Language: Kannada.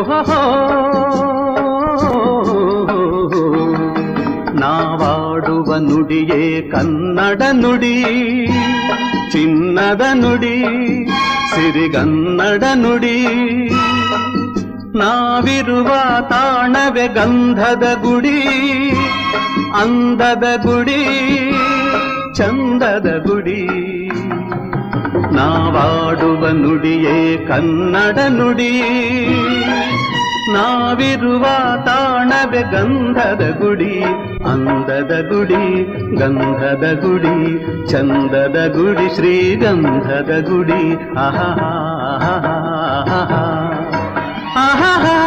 ಓಹೋ ನಾವಾಡುವ ನುಡಿಯೇ ಕನ್ನಡ ನುಡಿ, ಚಿನ್ನದ ನುಡಿ, ಸಿರಿಗನ್ನಡ ನುಡಿ. ನಾವಿರುವ ತಾಣವೇ ಗಂಧದ ಗುಡಿ, ಅಂದದ ಗುಡಿ, ಚಂದದ ಗುಡಿ. ನಾವಾಡುವ ನುಡಿಯೇ ಕನ್ನಡ ನುಡಿ, ನಾವಿರುವ ತಾಣವೇ ಗಂಧದ ಗುಡಿ, ಅಂದದ ಗುಡಿ, ಗಂಧದ ಗುಡಿ, ಚಂದದ ಗುಡಿ, ಶ್ರೀಗಂಧದ ಗುಡಿ. ಆಹಾ ಆಹಾ ಆಹಾ